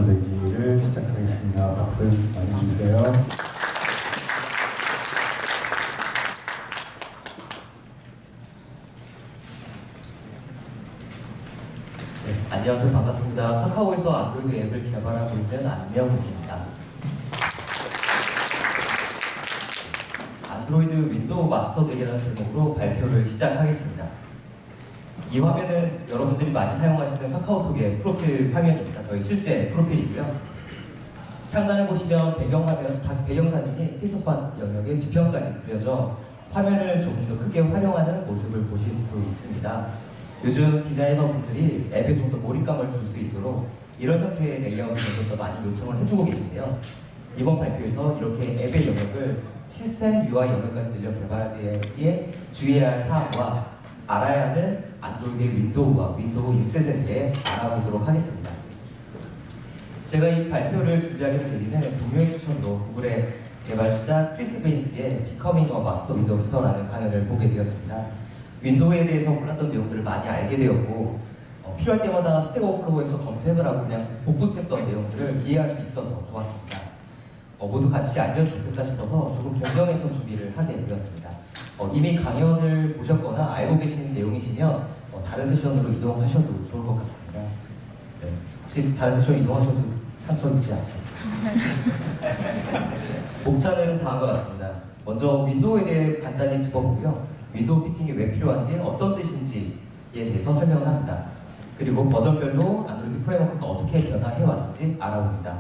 전자기기를 시작하겠습니다. 박수 많이 주세요. 네, 안녕하세요. 반갑습니다. 카카오에서 안드로이드 앱을 개발하고 있는 안명욱입니다. 안드로이드 윈도우 마스터 덱이라는 제목으로 발표를 시작하겠습니다. 이 화면은 여러분들이 많이 사용하시는 카카오톡의 프로필 화면입니다. 저희 실제 프로필이고요. 상단을 보시면 배경 사진이 스테이터스바 영역의 뒤편까지 그려져 화면을 조금 더 크게 활용하는 모습을 보실 수 있습니다. 요즘 디자이너 분들이 앱에 좀 더 몰입감을 줄 수 있도록 이런 형태의 레이아웃을 좀 더 많이 요청을 해주고 계신데요. 이번 발표에서 이렇게 앱의 영역을 시스템 UI 영역까지 늘려 개발에 주의해야 할 사항과 알아야 하는 안드로이드의 윈도우와 윈도우 인셋에 대해 알아보도록 하겠습니다. 제가 이 발표를 준비하게 된 계기는 동료의 추천으로 구글의 개발자 크리스 베인스의 Becoming a Master Window Fitter"라는 강연을 보게 되었습니다. 윈도우에 대해서 몰랐던 내용들을 많이 알게 되었고 필요할 때마다 스택 오버플로우에서 검색을 하고 그냥 복붙했던 내용들을 이해할 수 있어서 좋았습니다. 모두 같이 알면 좋겠다 싶어서 조금 변경해서 준비를 하게 되었습니다. 이미 강연을 보셨거나 알고 계시는 내용이시면 다른 세션으로 이동하셔도 좋을 것 같습니다. 네, 혹시 다른 세션 이동하셔도 상처 있지 않겠습니다. 목차는 다음과 같습니다. 먼저 윈도우에 대해 간단히 짚어보고요. 윈도우 피팅이 왜 필요한지, 어떤 뜻인지에 대해서 설명을 합니다. 그리고 버전별로 안드로이드 프레임워크가 어떻게 변화해왔는지 알아봅니다.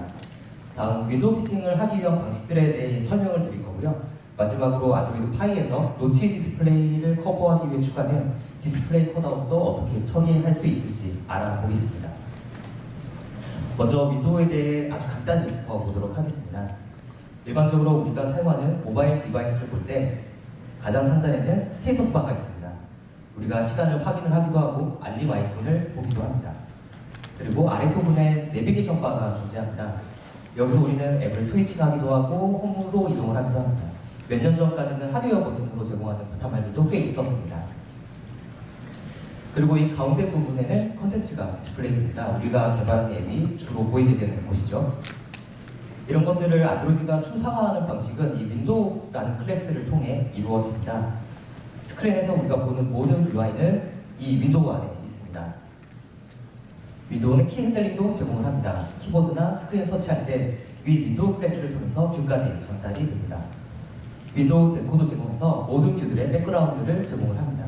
다음 윈도우 피팅을 하기 위한 방식들에 대해 설명을 드릴 거고요. 마지막으로 안드로이드 파이에서 노치 디스플레이를 커버하기 위해 추가된 디스플레이 컷아웃도 어떻게 처리할 수 있을지 알아보겠습니다. 먼저 윈도우에 대해 아주 간단히 짚어보도록 하겠습니다. 일반적으로 우리가 사용하는 모바일 디바이스를 볼 때 가장 상단에는 스테이터스 바가 있습니다. 우리가 시간을 확인을 하기도 하고 알림 아이콘을 보기도 합니다. 그리고 아랫부분에 내비게이션 바가 존재합니다. 여기서 우리는 앱을 스위칭하기도 하고 홈으로 이동을 하기도 합니다. 몇 년 전까지는 하드웨어 버튼으로 제공하는 부타말들도 꽤 있었습니다. 그리고 이 가운데 부분에는 컨텐츠가 디스플레이됩니다. 우리가 개발한 앱이 주로 보이게 되는 곳이죠. 이런 것들을 안드로이드가 추상화하는 방식은 이 윈도우라는 클래스를 통해 이루어집니다. 스크린에서 우리가 보는 모든 UI는 이 윈도우 안에 있습니다. 윈도우는 키 핸들링도 제공을 합니다. 키보드나 스크린 터치할 때 위 윈도우 클래스를 통해서 뷰까지 전달이 됩니다. 윈도우 데코도 제공해서 모든 뷰들의 백그라운드를 제공을 합니다.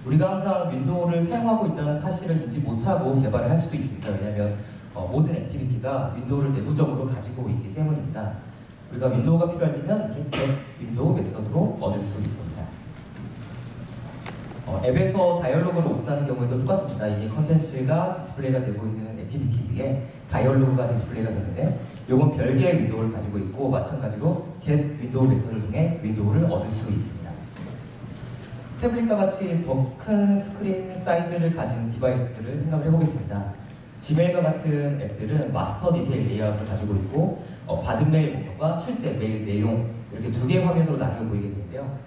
우리가 항상 윈도우를 사용하고 있다는 사실을 인지 못하고 개발을 할 수도 있습니다. 왜냐하면 모든 액티비티가 윈도우를 내부적으로 가지고 있기 때문입니다. 우리가 윈도우가 필요할 때면 이렇게 윈도우 메서드로 얻을 수 있습니다. 앱에서 다이얼로그를 오픈하는 경우에도 똑같습니다. 이미 컨텐츠가 디스플레이가 되고 있는 액티비티 위에 다이얼로그가 디스플레이가 되는데 이건 별개의 윈도우를 가지고 있고 마찬가지로 get 윈도우 메서드를 통해 윈도우를 얻을 수 있습니다. 태블릿과 같이 더 큰 스크린 사이즈를 가진 디바이스들을 생각을 해보겠습니다. 지메일과 같은 앱들은 마스터 디테일 레이아웃을 가지고 있고 받은 메일 목록과 실제 메일 내용 이렇게 두 개의 화면으로 나뉘어 보이게 되는데요.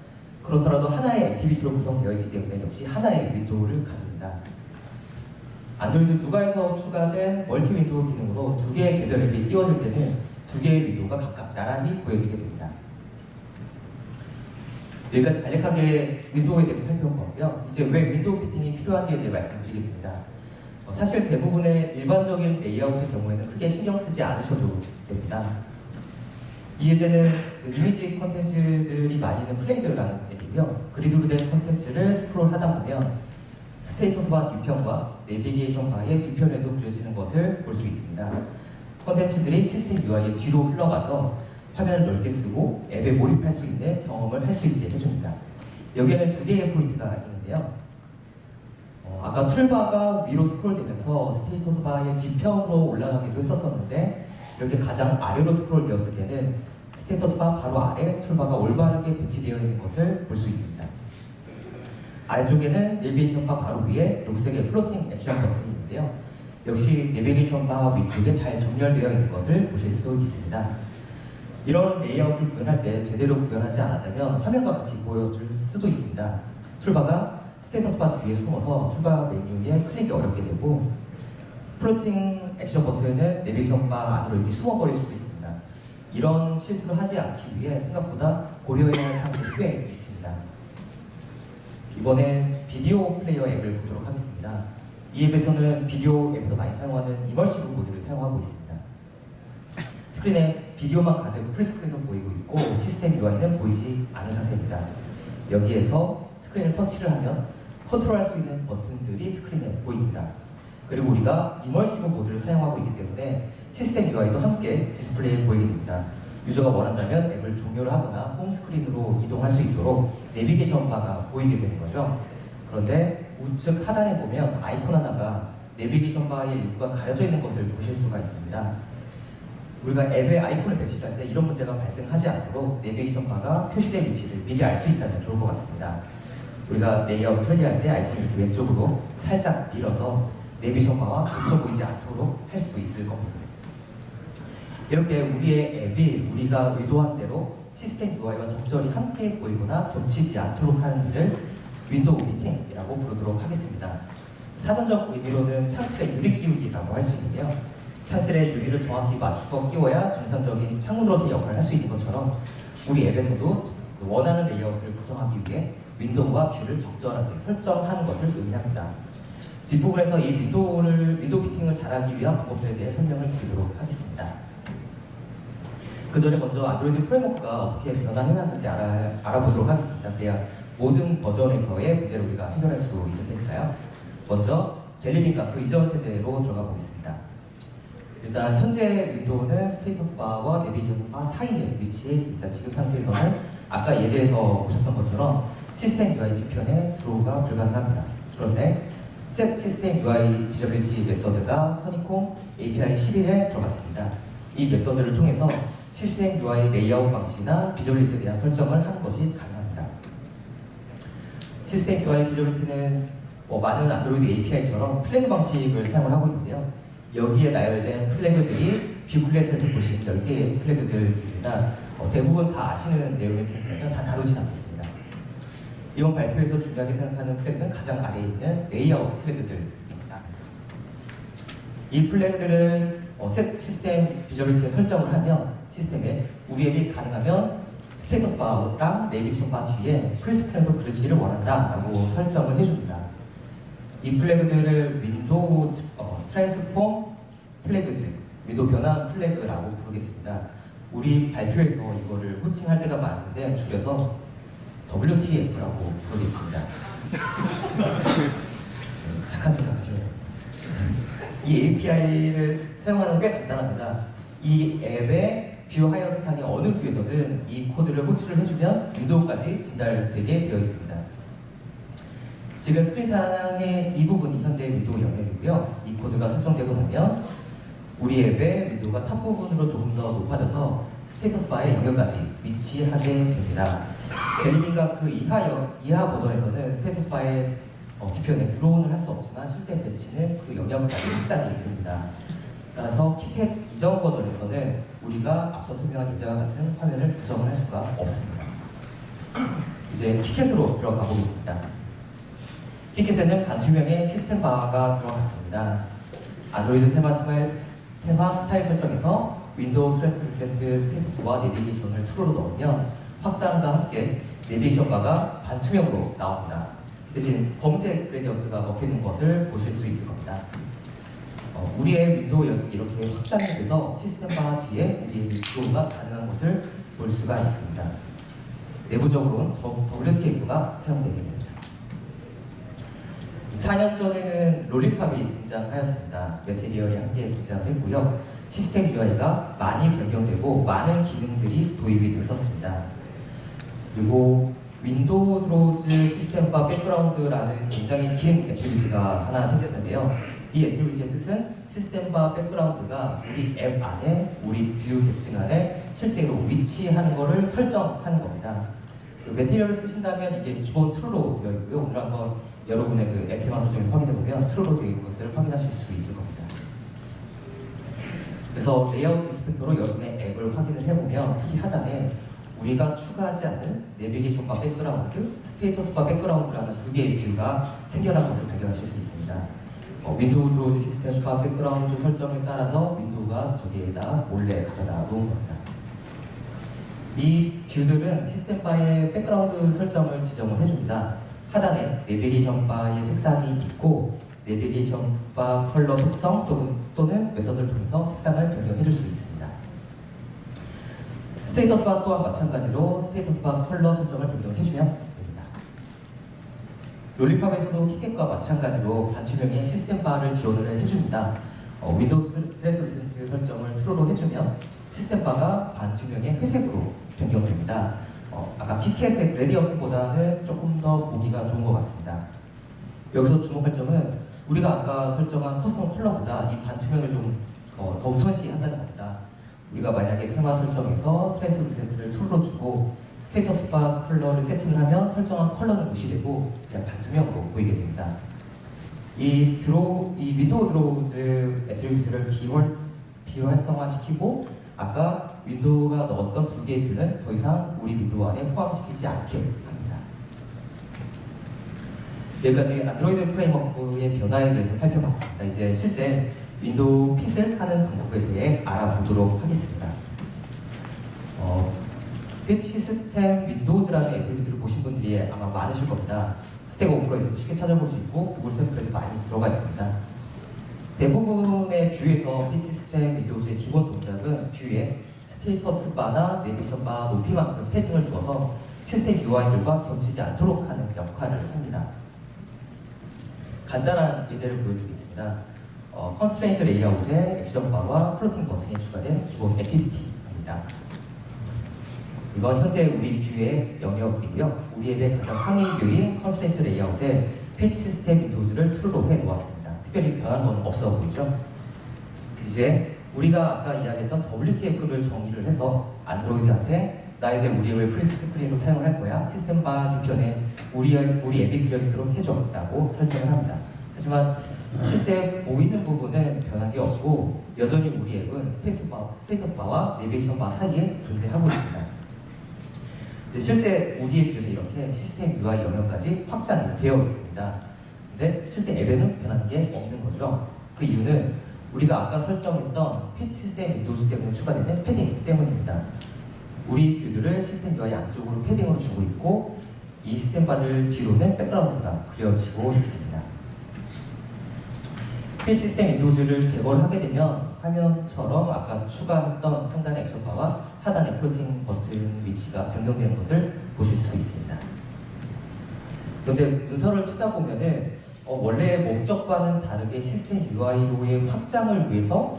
그렇더라도 하나의 액티비티로 구성되어 있기 때문에 역시 하나의 윈도우를 가집니다. 안드로이드 누가에서 추가된 멀티 윈도우 기능으로 두 개의 개별 앱이 띄워질 때는 두 개의 윈도우가 각각 나란히 보여지게 됩니다. 여기까지 간략하게 윈도우에 대해서 살펴봤고요. 이제 왜 윈도우 피팅이 필요한지에 대해 말씀드리겠습니다. 사실 대부분의 일반적인 레이아웃의 경우에는 크게 신경 쓰지 않으셔도 됩니다. 이 예제는 이미지 컨텐츠들이 많이 있는 플레이드라는 앱이고요. 그리드로 된 컨텐츠를 스크롤 하다 보면 스테이터스 바 뒤편과 내비게이션 바의 뒤편에도 그려지는 것을 볼 수 있습니다. 컨텐츠들이 시스템 UI의 뒤로 흘러가서 화면을 넓게 쓰고 앱에 몰입할 수 있는 경험을 할 수 있게 해줍니다. 여기에는 두 개의 포인트가 있는데요. 아까 툴바가 위로 스크롤되면서 스테이터스 바의 뒤편으로 올라가기도 했었는데 이렇게 가장 아래로 스크롤 되었을 때는 스테이터스 바 바로 아래 툴바가 올바르게 배치되어 있는 것을 볼 수 있습니다. 아래쪽에는 내비게이션 바 바로 위에 녹색의 플로팅 액션 버튼이 있는데요. 역시 내비게이션 바 위쪽에 잘 정렬되어 있는 것을 보실 수 있습니다. 이런 레이아웃을 구현할 때 제대로 구현하지 않았다면 화면과 같이 보여줄 수도 있습니다. 툴바가 스테이터스 바 뒤에 숨어서 툴바 메뉴에 클릭이 어렵게 되고 플로팅 액션 버튼은 내비게이션 바 안으로 이렇게 숨어버릴 수도 있습니다. 이런 실수를 하지 않기 위해 생각보다 고려해야 할 사항들이 꽤 있습니다. 이번엔 비디오 플레이어 앱을 보도록 하겠습니다. 이 앱에서는 비디오 앱에서 많이 사용하는 이머시브 모드를 사용하고 있습니다. 스크린에 비디오만 가득 풀스크린으로 보이고 있고 시스템 UI는 보이지 않은 상태입니다. 여기에서 스크린을 터치를 하면 컨트롤할 수 있는 버튼들이 스크린에 보입니다. 그리고 우리가 이머시브 모드를 사용하고 있기 때문에 시스템 UI도 함께 디스플레이에 보이게 됩니다. 유저가 원한다면 앱을 종료를 하거나 홈스크린으로 이동할 수 있도록 내비게이션 바가 보이게 되는 거죠. 그런데 우측 하단에 보면 아이콘 하나가 내비게이션 바의 일부가 가려져 있는 것을 보실 수가 있습니다. 우리가 앱에 아이콘을 배치할 때 이런 문제가 발생하지 않도록 내비게이션 바가 표시된 위치를 미리 알 수 있다면 좋을 것 같습니다. 우리가 레이아웃 설계할 때 아이콘을 이렇게 왼쪽으로 살짝 밀어서 내비게이션 바와 겹쳐 보이지 않도록 할 수 있을 겁니다. 이렇게 우리의 앱이 우리가 의도한 대로 시스템 UI와 적절히 함께 보이거나 겹치지 않도록 하는 일을 윈도우 미팅이라고 부르도록 하겠습니다. 사전적 의미로는 창틀의 유리 끼우기라고 할 수 있는데요. 창틀의 유리를 정확히 맞추어 끼워야 정상적인 창문으로서의 역할을 할 수 있는 것처럼 우리 앱에서도 원하는 레이아웃을 구성하기 위해 윈도우와 뷰를 적절하게 설정하는 것을 의미합니다. 뒷부분에서 이 윈도우 피팅을 잘하기 위한 방법에 대해 설명을 드리도록 하겠습니다. 그 전에 먼저 안드로이드 프레임워크가 어떻게 변화해왔는지 알아보도록 하겠습니다. 그래야 모든 버전에서의 문제를 우리가 해결할 수 있을 테니까요. 먼저 젤리빈과 그 이전 세대로 들어가 보겠습니다. 일단 현재 윈도우는 스테이터스 바와 내비게이션 바 사이에 위치해 있습니다. 지금 상태에서는 아까 예제에서 보셨던 것처럼 시스템 UI 뒤편에 드로우가 불가능합니다. 그런데 Set System UI Visibility 메서드가 허니콤 API 11에 들어갔습니다. 이 메서드를 통해서 시스템 UI 레이아웃 방식이나 비저빌리티에 대한 설정을 하는 것이 가능합니다. 시스템 UI 비저빌리티는 많은 안드로이드 API처럼 플래그 방식을 사용을 하고 있는데요. 여기에 나열된 플래그들이 뷰 클래스에서 보시는 10개의 플래그들입니다. 대부분 다 아시는 내용일 텐데요. 다 다루진 않겠습니다. 이번 발표에서 중요하게 생각하는 플래그는 가장 아래에 있는 레이아웃 플래그들입니다. 이 플래그들을 시스템 비저빌리티에 설정을 하면 시스템에 우리 앱이 가능하면 스테이터스 바랑 내비게이션 바 뒤에 풀스크린으로 그려지기를 원한다라고 설정을 해줍니다. 이 플래그들을 윈도우 트랜스폼 플래그즈, 윈도우 변환 플래그라고 부르겠습니다. 우리 발표에서 이거를 호칭할 때가 많은데 줄여서 WTF라고 부르겠습니다. 착한 생각하셔야 됩니다. 이 API를 사용하는 게 꽤 간단합니다. 이 앱의 뷰 하이어라키 상의 어느 뷰에서든 이 코드를 호출을 해주면 윈도우까지 전달되게 되어 있습니다. 지금 스크린 상의 이 부분이 현재 윈도우 영역이고요. 이 코드가 설정되고 나면 우리 앱의 윈도우가 탑 부분으로 조금 더 높아져서 스테이터스 바의 영역까지 위치하게 됩니다. 젤리빈과 그 이하 버전에서는 스테이터스 바의 뒤편에 드론을 할 수 없지만 실제 배치는 그 영역까지 확장이 됩니다. 따라서 키캣 이전 버전에서는 우리가 앞서 설명한 예제와 같은 화면을 구성을 할 수가 없습니다. 이제 키캣으로 들어가 보겠습니다. 키캣에는 반투명의 시스템 바가 들어갔습니다. 안드로이드 테마 스타일 설정에서 윈도우 트랜스루센트 스테이터스와 내비게이션을 true로 넣으면 확장과 함께 내비게이션 바가 반투명으로 나옵니다. 대신 검은색 그레디언트가 먹혀있는 것을 보실 수 있을 겁니다. 우리의 윈도우 영역이 이렇게 확장이 돼서 시스템 바 뒤에 우리의 드로우가 가능한 것을 볼 수가 있습니다. 내부적으로는 WTF가 사용되게 됩니다. 4년 전에는 롤리팝이 등장하였습니다. 매테리얼이 함께 등장했고요. 시스템 UI가 많이 변경되고 많은 기능들이 도입이 됐었습니다. 그리고 윈도우 드로우즈 시스템 바 백그라운드라는 굉장히 긴 애트리뷰트가 하나 생겼는데요. 이 애트리뷰트의 뜻은 시스템 바 백그라운드가 우리 앱 안에, 우리 뷰 계층 안에 실제로 위치하는 것을 설정하는 겁니다. 그 매테리얼을 쓰신다면 이게 기본 true로 되어 있고요. 오늘 한번 여러분의 그 앱 테마 설정에서 확인해보면 true로 되어 있는 것을 확인하실 수 있을 겁니다. 그래서 레이아웃 인스펙터로 여러분의 앱을 확인을 해보면 특히 하단에 우리가 추가하지 않은 내비게이션 바 백그라운드, 스테이터스 바 백그라운드라는 두 개의 뷰가 생겨난 것을 발견하실 수 있습니다. 윈도우 드로우즈 시스템 바 백그라운드 설정에 따라서 윈도우가 저기에다 몰래 가져다 놓은 겁니다. 이 뷰들은 시스템 바의 백그라운드 설정을 지정을 해줍니다. 하단에 내비게이션 바의 색상이 있고 내비게이션 바 컬러 속성 또는 메서드를 통해서 색상을 변경해 줄 수 있습니다. 스테이터스 바 또한 마찬가지로 스테이터스 바 컬러 설정을 변경해주면 됩니다. 롤리팝에서도 키캣과 마찬가지로 반투명의 시스템 바를 지원을 해줍니다. 윈도우 트랜스루센트 설정을 true로 해주면 시스템 바가 반투명의 회색으로 변경됩니다. 아까 키캣의 그레디언트보다는 조금 더 보기가 좋은 것 같습니다. 여기서 주목할 점은 우리가 아까 설정한 커스텀 컬러보다 이 반투명을 좀 더 우선시한다는 겁니다. 우리가 만약에 테마 설정에서 트랜스루센트를 true로 주고 스테이터스 바 컬러를 세팅을 하면 설정한 컬러는 무시되고 그냥 반투명으로 보이게 됩니다. 이 윈도우 드로우즈 애트리뷰트를 비활성화시키고 아까 윈도우가 넣었던 두 개의 뷰는 더 이상 우리 윈도우 안에 포함시키지 않게 합니다. 여기까지 안드로이드 프레임워크의 변화에 대해서 살펴봤습니다. 이제 실제 윈도우 핏을 하는 방법에 대해 알아보도록 하겠습니다. 핏 시스템 윈도우즈라는 애트리뷰트를 보신 분들이 아마 많으실 겁니다. 스택 오버플로에서도 쉽게 찾아볼 수 있고 구글 샘플에도 많이 들어가 있습니다. 대부분의 뷰에서 핏 시스템 윈도우즈의 기본 동작은 뷰에 스테이터스 바나 내비게이션 바 높이만큼 패딩을 주어서 시스템 UI들과 겹치지 않도록 하는 역할을 합니다. 간단한 예제를 보여드리겠습니다. 컨스트레인트 레이아웃에 액션 바와 플로팅 버튼이 추가된 기본 액티비티입니다. 이건 현재 우리 뷰의 영역이고요. 우리 앱의 가장 상위 뷰인 컨스트레인트 레이아웃에 핏 시스템 윈도우즈를 true로 해 놓았습니다. 특별히 변한 건 없어 보이죠? 이제 우리가 아까 이야기했던 WTF를 정의를 해서 안드로이드한테 나 이제 우리 앱을 프리스크린으로 사용을 할 거야. 시스템 바 뒤편에 우리 앱이 그려지도록 해줘 라고 설정을 합니다. 하지만 실제 보이는 부분은 변한 게 없고 여전히 우리 앱은 스테이터스 바와 내비게이션 바 사이에 존재하고 있습니다. 근데 실제 우리 앱 뷰는 이렇게 시스템 UI 영역까지 확장이 되어 있습니다. 근데 실제 앱에는 변한 게 없는 거죠. 그 이유는 우리가 아까 설정했던 핏 시스템 윈도우즈 때문에 추가되는 패딩 때문입니다. 우리 뷰들을 시스템 UI 안쪽으로 패딩으로 주고 있고 이 시스템 바들 뒤로는 백그라운드가 그려지고 있습니다. 핏 시스템 윈도우즈를 제거를 하게 되면 화면처럼 아까 추가했던 상단의 액션바와 하단의 플로팅 버튼 위치가 변경되는 것을 보실 수 있습니다. 그런데 문서를 찾아보면은 원래의 목적과는 다르게 시스템 UI로의 확장을 위해서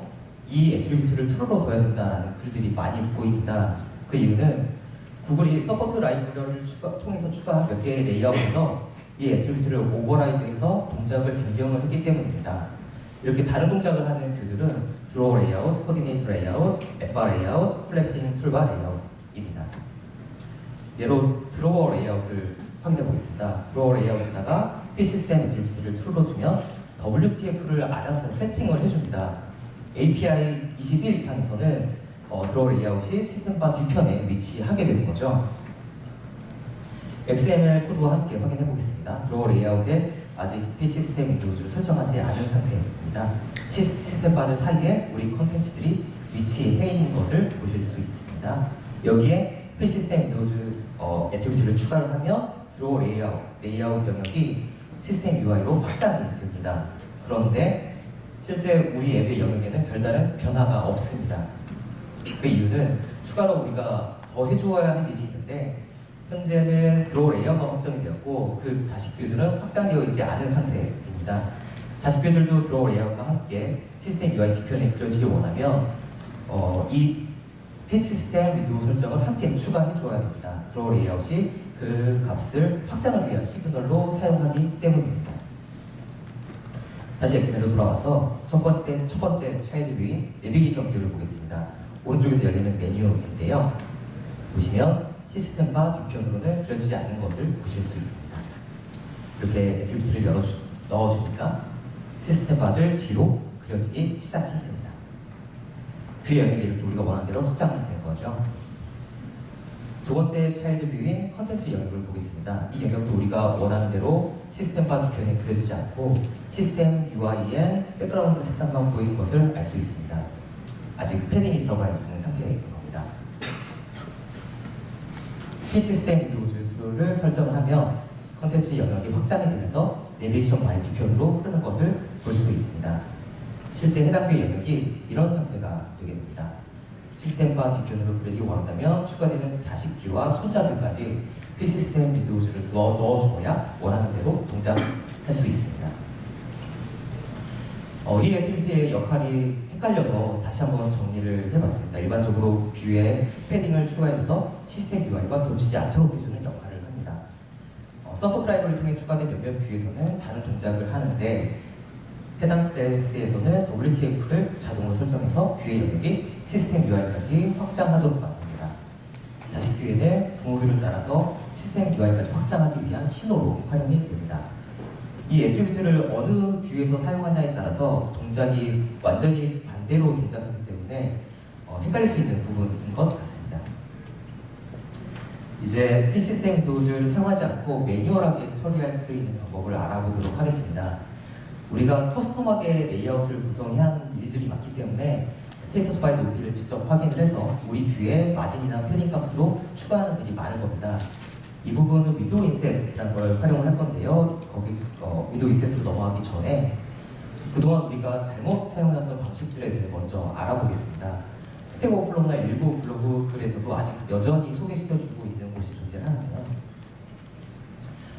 이 애트리뷰트를 true로 둬야 된다는 글들이 많이 보입니다. 그 이유는 구글이 서포트 라이브러리를 통해서 추가한 몇 개의 레이아웃에서 이 애트리뷰트를 오버라이드해서 동작을 변경을 했기 때문입니다. 이렇게 다른 동작을 하는 뷰들은 드로우 레이아웃, 코디네이트 레이아웃, 앱바 레이아웃, 플렉싱 툴바 레이아웃입니다. 예로 드로우 레이아웃을 확인해 보겠습니다. 드로우 레이아웃에다가 핏 시스템 애트리뷰트를 true로 주면 WTF를 알아서 세팅을 해줍니다. API 21 이상에서는 드로우 레이아웃이 시스템 바 뒤편에 위치하게 되는 거죠. XML 코드와 함께 확인해 보겠습니다. 드로우 레이아웃에 아직 핏 시스템 윈도우즈를 설정하지 않은 상태입니다. 시스템 바들 사이에 우리 컨텐츠들이 위치해 있는 것을 보실 수 있습니다. 여기에 핏 시스템 윈도우즈 애트리뷰트를 추가를 하면 드로우 레이아웃 영역이 시스템 UI로 확장이 됩니다. 그런데 실제 우리 앱의 영역에는 별다른 변화가 없습니다. 그 이유는 추가로 우리가 더 해주어야 할 일이 있는데 현재는 드로우 레이아웃만 확정이 되었고 그 자식 뷰들은 확장되어 있지 않은 상태입니다. 자식 뷰들도 드로우 레이아웃과 함께 시스템 UI 뒤편에 그려지길 원하면 이 핏 시스템 윈도우 설정을 함께 추가해 줘야 됩니다. 드로우 레이아웃이 그 값을 확장을 위한 시그널로 사용하기 때문입니다. 다시 XML로 돌아와서 첫 번째 차일드 뷰인 내비게이션 뷰를 보겠습니다. 오른쪽에서 열리는 메뉴인데요. 보시면 시스템 바 뒤편으로는 그려지지 않는 것을 보실 수 있습니다. 이렇게 애트리뷰트를 넣어주니까 시스템 바들 뒤로 그려지기 시작했습니다. 뷰 영역이 이렇게 우리가 원하는 대로 확장된 거죠. 두 번째 차일드 뷰인 컨텐츠 영역을 보겠습니다. 이 영역도 우리가 원하는 대로 시스템과 뒤편에 그려지지 않고 시스템 UI엔 백그라운드 색상만 보이는 것을 알 수 있습니다. 아직 패딩이 들어가 있는 상태인 겁니다. 피치 시스템 윈도우즈 툴을 설정을 하면 컨텐츠 영역이 확장이 되면서 내비게이션 바의 뒤편으로 흐르는 것을 볼 수 있습니다. 실제 해당 뷰의 영역이 이런 상태가 되게 됩니다. 시스템과 뒤편으로 그려지기 원한다면 추가되는 자식 뷰와 손자 뷰까지 PC 시스템 윈도우즈를 넣어주어야 원하는 대로 동작할 수 있습니다. 이 액티비티의 역할이 헷갈려서 다시 한번 정리를 해봤습니다. 일반적으로 뷰에 패딩을 추가해줘서 시스템 UI와 겹치지 않도록 해주는 역할을 합니다. 서포트 라이브를 통해 추가된 몇몇 뷰에서는 다른 동작을 하는데 해당 클래스에서는 WTF를 자동으로 설정해서 뷰의 영역이 시스템 UI까지 확장하도록 만듭니다. 자식 뷰에는 부모 뷰를 따라서 시스템 UI까지 확장하기 위한 신호로 활용이 됩니다. 이 애트리뷰트를 어느 뷰에서 사용하냐에 따라서 동작이 완전히 반대로 동작하기 때문에 헷갈릴 수 있는 부분인 것 같습니다. 이제 PC 시스템 윈도우즈를 사용하지 않고 매뉴얼하게 처리할 수 있는 방법을 알아보도록 하겠습니다. 우리가 커스텀하게 레이아웃을 구성해야 하는 일들이 많기 때문에 스테이터스 바의 높이를 직접 확인을 해서 우리 뷰에 마진이나 패딩 값으로 추가하는 일이 많을 겁니다. 이 부분은 윈도우 인셋이라는 걸 활용을 할 건데요. 거기 윈도우 인셋으로 넘어가기 전에 그동안 우리가 잘못 사용해왔던 방식들에 대해 먼저 알아보겠습니다. 스택 오버플로우나 일부 블로그 글에서도 아직 여전히 소개시켜주고 있는 곳이 존재하는데요.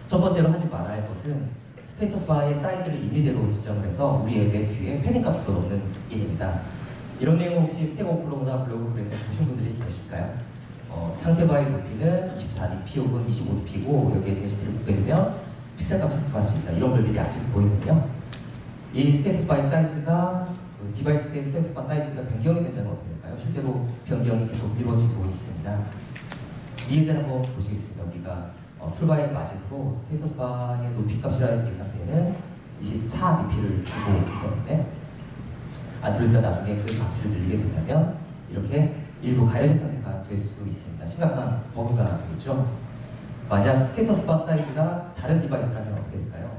첫 번째로 하지 말아야 할 것은 스테이터스 바의 사이즈를 임의대로 지정을 해서 우리 앱의 뷰에 패딩 값으로 넣는 일입니다. 이런 내용 혹시 스택 오버플로우나 블로그 글에서 보신 분들이 계실까요? 상태 바의 높이는 24dp 혹은 25dp고 여기에 덴시티를 곱해주면 픽셀 값을 구할 수 있다. 이런 글들이 아직 보이는데요. 이 스테이터스 바의 사이즈가 디바이스의 스테이터스 바 사이즈가 변경이 된다면 어떻게 될까요? 실제로 변경이 계속 이루어지고 있습니다. 이 예제를 한번 보시겠습니다. 우리가 툴바의 마진으로 스테이터스 바의 높이 값이라는 예상되는 24dp를 주고 있었는데 안드로이드가 나중에 그 값을 늘리게 된다면 이렇게 일부 가려진 상태가 될 수 있습니다. 심각한 버그가 되겠죠. 만약 스테이터스 바 사이즈가 다른 디바이스라면 어떻게 될까요?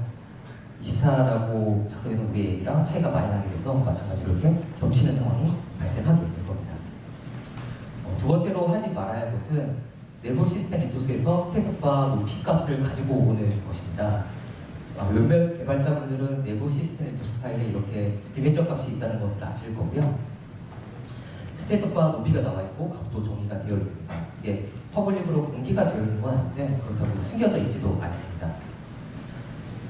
24라고 작성해놓은 우리 앱이랑 차이가 많이 나게 돼서 마찬가지로 이렇게 겹치는 상황이 발생하게 될 겁니다. 두 번째로 하지 말아야 할 것은 내부 시스템 리소스에서 스테이터스 바 높이 값을 가지고 오는 것입니다. 몇몇 개발자분들은 내부 시스템 리소스 파일에 이렇게 디멘전 값이 있다는 것을 아실 거고요. 스테이터스 바 높이가 나와 있고 값도 정의가 되어 있습니다. 이게 퍼블릭으로 공개가 되어 있는 건 아닌데 그렇다고 숨겨져 있지도 않습니다.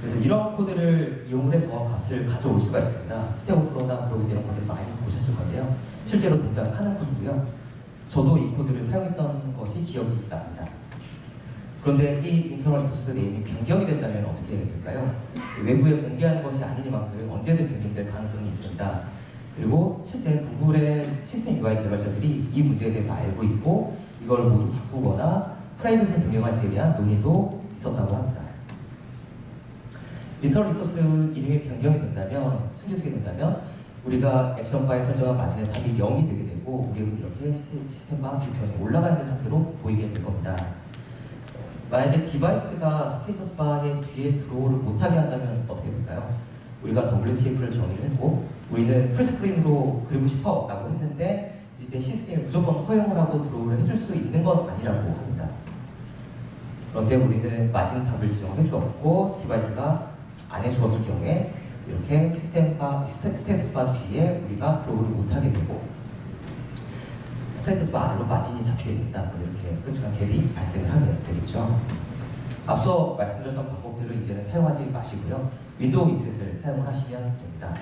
그래서 이런 코드를 이용을 해서 값을 가져올 수가 있습니다. 스택 오버플로우나 블로그에서 이런 코드를 많이 보셨을 건데요. 실제로 동작하는 코드고요. 저도 이 코드를 사용했던 것이 기억이 납니다. 그런데 이 인터널 리소스 네임이 변경이 된다면 어떻게 될까요? 외부에 공개하는 것이 아니니만큼 언제든 변경될 가능성이 있습니다. 그리고 실제 구글의 시스템 UI 개발자들이 이 문제에 대해서 알고 있고 이걸 모두 바꾸거나 프라이빗을 변경할지에 대한 논의도 있었다고 합니다. 인터널 리소스 이름이 변경이 된다면, 숨겨지게 된다면 우리가 액션 바에 설정한 마진의 답이 0이 되게 되고 우리 앱은 이렇게 시스템 바 뒤편에 올라가 있는 상태로 보이게 될 겁니다. 만약에 디바이스가 스테이터스 바의 뒤에 드로우를 못하게 한다면 어떻게 될까요? 우리가 WTF를 정의를 했고 우리는 풀스크린으로 그리고 싶어 라고 했는데 이때 시스템이 무조건 허용을 하고 드로우를 해줄 수 있는 건 아니라고 합니다. 그런데 우리는 마진 탑을 지정해 주었고 디바이스가 안 해주었을 경우에 이렇게 스테이터스 바 뒤에 우리가 드로우를 못하게 되고 스테이터스 바 아래로 마진이 잡히게 된다. 이렇게 끈적한 갭이 발생을 하게 되겠죠. 앞서 말씀드렸던 방법들을 이제는 사용하지 마시고요. 윈도우 인셋을 사용을 하시면 됩니다.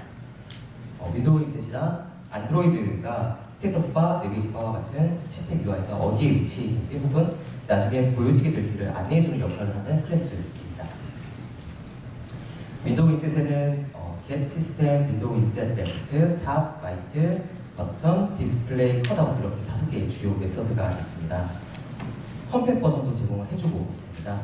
윈도우 인셋이란 안드로이드가 스테이터스 바, 내비게이션 바와 같은 시스템 UI가 어디에 위치했는지 혹은 나중에 보여지게 될지를 안내해주는 역할을 하는 클래스입니다. 윈도우 인셋에는 get 시스템, 윈도우 인셋 레프트, 탑, 라이트, 버튼, 디스플레이, 컷아웃 이렇게 5개의 주요 메서드가 있습니다. 컴팻 버전도 제공을 해주고 있습니다.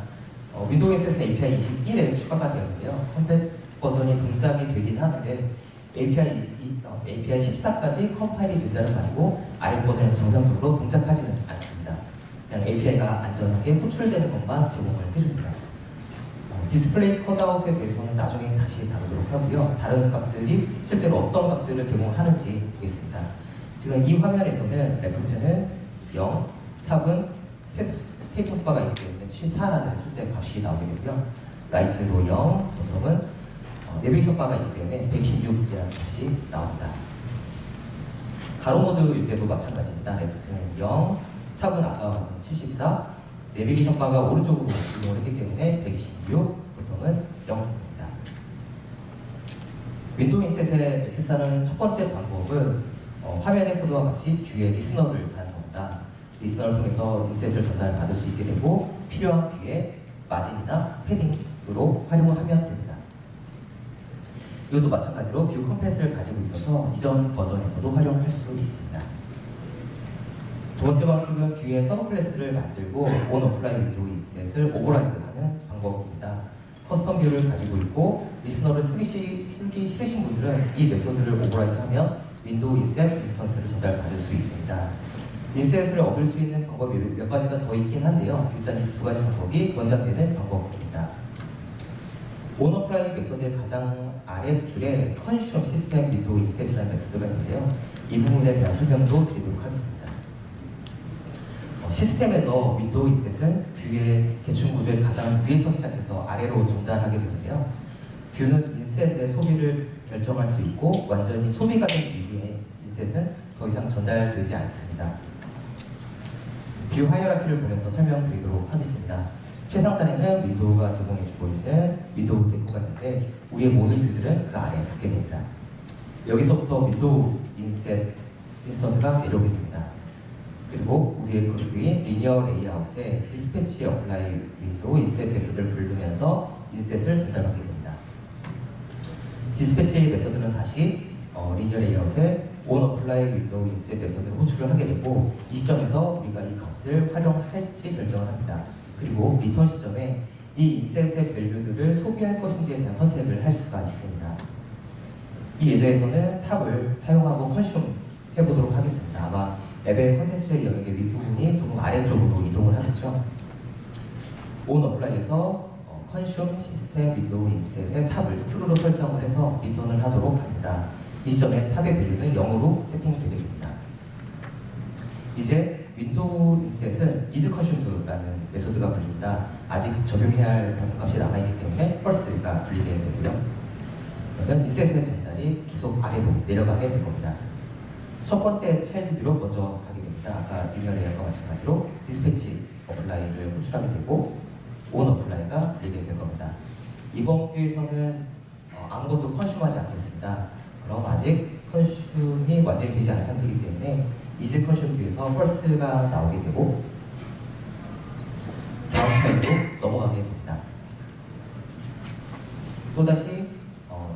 윈도우 인셋은 API 21에 추가가 되었는데요. 컴팻 버전이 동작이 되긴 하는데 API 14까지 컴파일이 된다는 말이고 아래 버전에서 정상적으로 동작하지는 않습니다. 그냥 API가 안전하게 호출되는 것만 제공을 해줍니다. 디스플레이 컷아웃에 대해서는 나중에 다시 다루도록 하고요. 다른 값들이 실제로 어떤 값들을 제공하는지 보겠습니다. 지금 이 화면에서는 레프트는 0, 탑은 스테이터스 바가 있기 때문에 74라는 실제 값이 나오게 되고요. 라이트도 0, 보통은 내비게이션 바가 있기 때문에 126이라는 값이 나옵니다. 가로 모드일 때도 마찬가지입니다. 레프트는 0, 탑은 아까와 같은 74, 내비게이션 바가 오른쪽으로 이동을 했기 때문에 126, 보통은 0입니다. 윈도우 인셋의 액세스하는 첫 번째 방법은 화면의 코드와 같이 뷰에 리스너를 가는 겁니다. 리스너를 통해서 인셋을 전달받을 수 있게 되고 필요한 뷰에 마진이나 패딩으로 활용을 하면 됩니다. 이것도 마찬가지로 뷰 컴팻을 가지고 있어서 이전 버전에서도 활용할 수 있습니다. 두 번째 방식은 뷰의 서브 클래스를 만들고 온 어플라이 윈도우 인셋을 오버라이드하는 방법입니다. 커스텀 뷰를 가지고 있고 리스너를 쓰기 싫으신 분들은 이 메소드를 오버라이드하면 윈도우 인셋 인스턴스를 전달받을 수 있습니다. 인셋을 얻을 수 있는 방법이 몇 가지가 더 있긴 한데요. 일단 이 두 가지 방법이 권장되는 방법입니다. 온 어플라이 메소드의 가장 아래줄에 컨슈머 시스템 윈도우 인셋이라는 메소드가 있는데요. 이 부분에 대한 설명도 드리도록 하겠습니다. 시스템에서 윈도우 인셋은 뷰의 계층 구조의 가장 위에서 시작해서 아래로 전달하게 되는데요. 뷰는 인셋의 소비를 결정할 수 있고 완전히 소비가 된 이후에 인셋은 더 이상 전달되지 않습니다. 뷰 하이어라키를 보면서 설명드리도록 하겠습니다. 최상단에는 윈도우가 제공해주고 있는 윈도우 데코가 있는데 위의 모든 뷰들은 그 아래에 붙게 됩니다. 여기서부터 윈도우 인셋 인스턴스가 내려오게 됩니다. 그리고 우리의 그룹인 리니어 레이아웃에 디스패치 어플라이 윈도우 인셋 메소드를 부르면서 인셋을 전달받게 됩니다. 디스패치 메소드는 다시 리니어 레이아웃에 온 어플라이 윈도우 인셋 메소드를 호출을 하게 되고 이 시점에서 우리가 이 값을 활용할지 결정을 합니다. 그리고 리턴 시점에 이 인셋의 밸류들을 소비할 것인지에 대한 선택을 할 수가 있습니다. 이 예제에서는 탑을 사용하고 컨슘 해보도록 하겠습니다. 아마 앱의 컨텐츠의 영역의 윗부분이 조금 아래쪽으로 이동을 하겠죠. 온 어플라이에서 컨슘 시스템 윈도우 인셋의 탑을 true로 설정을 해서 리턴을 하도록 합니다. 이 시점에 탑의 밸류는 0으로 세팅되게 됩니다. 이제 윈도우 인셋은 isConsumed.라는 메소드가 불립니다. 아직 적용해야 할 버튼값이 남아있기 때문에 false가 불리게 되고요. 그러면 인셋의 전달이 계속 아래로 내려가게 될 겁니다. 첫 번째 차일드 뷰로 먼저 가게 됩니다. 아까 리니어 레이아웃과 마찬가지로 디스패치 어플라이를 호출하게 되고 온 어플라이가 불리게 될 겁니다. 이번 뷰에서는 아무것도 컨슘하지 않겠습니다. 그럼 아직 컨슘이 완전히 되지 않은 상태이기 때문에 이즈 컨슘 뷰에서 펄스가 나오게 되고 다음 차일드로 넘어가게 됩니다. 또다시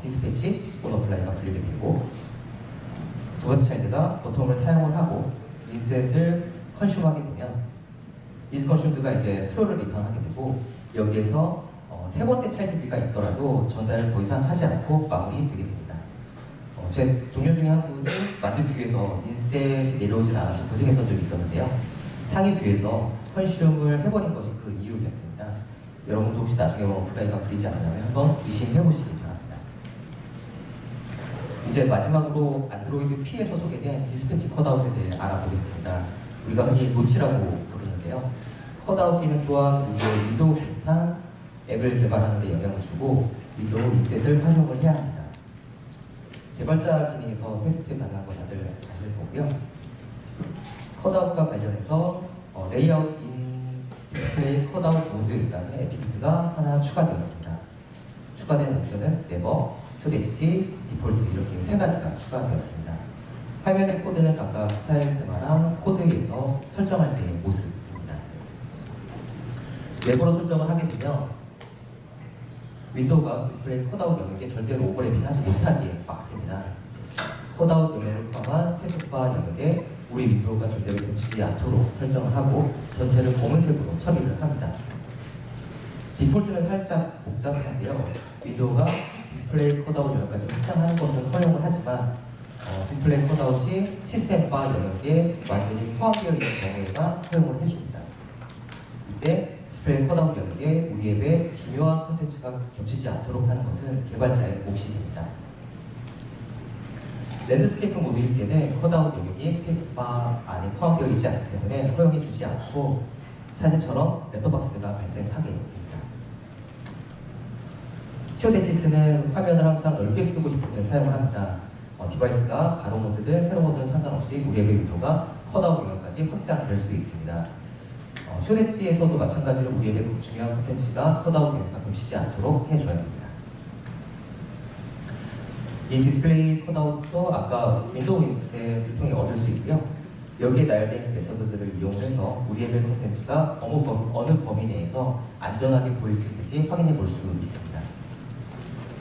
디스패치 온 어플라이가 불리게 되고 두 번째 차일드가 버텀을 사용을 하고 인셋을 컨슘하게 되면 이즈 컨슘드가 이제 true를 리턴하게 되고 여기에서 세 번째 차일드 뷰가 있더라도 전달을 더 이상 하지 않고 마무리되게 됩니다. 제 동료 중에 한 분이 만든 뷰에서 인셋이 내려오질 않아서 고생했던 적이 있었는데요. 상위 뷰에서 컨슘을 해버린 것이 그 이유였습니다. 여러분도 혹시 나중에 어플라이가 불리지 않으면 한번 의심해보시기 바랍니다. 이제 마지막으로 안드로이드 P에서 소개된 디스패치 컷아웃에 대해 알아보겠습니다. 우리가 흔히 노치라고 부르는데요. 컷아웃 기능 또한 우리의 윈도우 비슷한 앱을 개발하는 데 영향을 주고 윈도우 인셋을 활용을 해야 합니다. 개발자 기능에서 테스트 가능한 거 다들 아실 거고요. 컷아웃과 관련해서 레이아웃 인 디스플레이 컷아웃 모드라는 애트리뷰트가 하나 추가되었습니다. 추가된 옵션은 네버, 쇼대치, 디폴트 이렇게 세 가지가 추가되었습니다. 화면의 코드는 각각 스타일 테마랑 코드에서 설정할 때의 모습입니다. 네버로 설정을 하게 되면 윈도우가 디스플레이 컷아웃 영역에 절대로 오버래핑하지 못하게 막습니다. 컷아웃 영역을 포함한 스테이터스바 영역에 우리 윈도우가 절대로 겹치지 않도록 설정을 하고 전체를 검은색으로 처리를 합니다. 디폴트는 살짝 복잡한데요. 윈도우가 디스플레이 컷아웃 영역까지 확장하는 것은 허용을 하지만 디스플레이 컷아웃이 시스템 바 영역에 완전히 포함되어 있는 경우에만 허용을 해줍니다. 이때 디스플레이 컷아웃 영역에 우리 앱의 중요한 콘텐츠가 겹치지 않도록 하는 것은 개발자의 몫이 됩니다. 랜드스케이프 모드일 때는 컷아웃 영역이 스테이터스바 안에 포함되어 있지 않기 때문에 허용해주지 않고 사진처럼 렌더박스가 발생하게 됩니다. 시오데치스는 화면을 항상 넓게 쓰고 싶을 때 사용을 합니다. 디바이스가 가로 모드든 세로 모드든 상관없이 우리 앱의 윈도우가 컷아웃 영역까지 확장될 수 있습니다. 쇼데치에서도 마찬가지로 우리 앱의 중요한 콘텐츠가 컷아웃 영역과 겹치지 않도록 해줘야 됩니다. 이 디스플레이 컷아웃도 아까 윈도우 인셋을 통해 얻을 수 있고요. 여기에 나열된 메서드들을 이용해서 우리 앱의 콘텐츠가 어느 범위 내에서 안전하게 보일 수 있는지 확인해 볼 수 있습니다.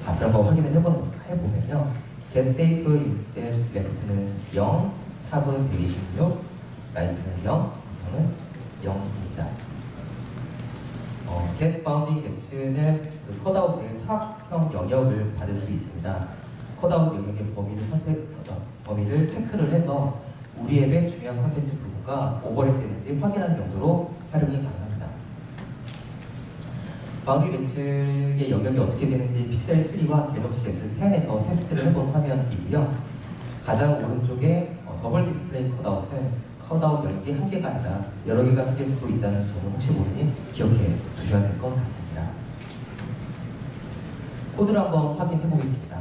다시 한번 확인을 해보면요. get safe inset left는 0, 탑은 126, right는 0, bottom은 0입니다. get bounding match는 컷아웃의 사각형 영역을 받을 수 있습니다. 컷아웃 영역의 범위를 체크를 해서 우리 앱의 중요한 컨텐츠 부분과 오버랩되는지 확인하는 용도로 활용이 가능합니다. 바운더리 매치의 영역이 어떻게 되는지 픽셀 3와 갤럭시 S10에서 테스트를 해본 화면이고요. 가장 오른쪽에 더블 디스플레이 컷아웃은 컷아웃 영역이 한 개가 아니라 여러 개가 생길 수도 있다는 점을 혹시 모르니 기억해 두셔야 될 것 같습니다. 코드를 한번 확인해 보겠습니다.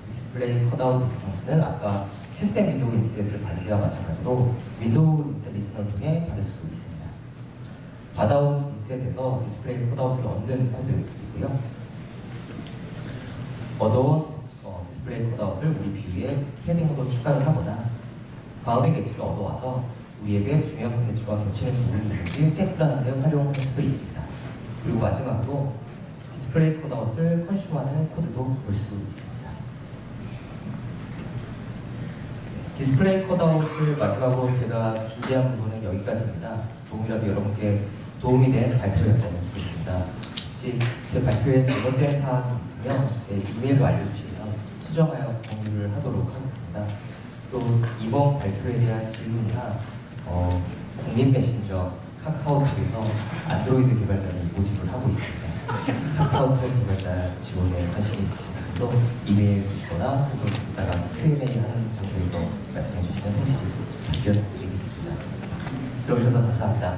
디스플레이 컷아웃 디스턴스는 아까 시스템 윈도우 인셋을 받을 때와 마찬가지로 윈도우 인셋 리스너를 통해 받을 수 있습니다. 받아온 인셋에서 디스플레이 컷아웃을 얻는 코드이고요. 얻어온 디스플레이 컷아웃을 우리 뷰에 패딩으로 추가를 하거나 바운딩 매치를 얻어와서 우리 앱의 중요한 콘텐츠와 겹치는 부분이 있는지 체크를 하는 데 활용할 수 있습니다. 그리고 마지막으로 디스플레이 컷아웃을 컨슈머하는 코드도 볼 수 있습니다. 디스플레이 컷아웃을 마지막으로 제가 준비한 부분은 여기까지입니다. 조금이라도 여러분께 도움이 된 발표였다면 좋겠습니다. 혹시 제 발표에 잘못된 사항이 있으면 제 이메일로 알려주시면 수정하여 공유를 하도록 하겠습니다. 또 이번 발표에 대한 질문이나 국민 메신저 카카오톡에서 안드로이드 개발자를 모집을 하고 있습니다. 카카오톡 개발자 지원에 관심이 있으신 분도 이메일 주시거나 혹은 이따가 Q&A 하는 장소에서 말씀해 주시면 성실히 답변 드리겠습니다. 들어주셔서 감사합니다.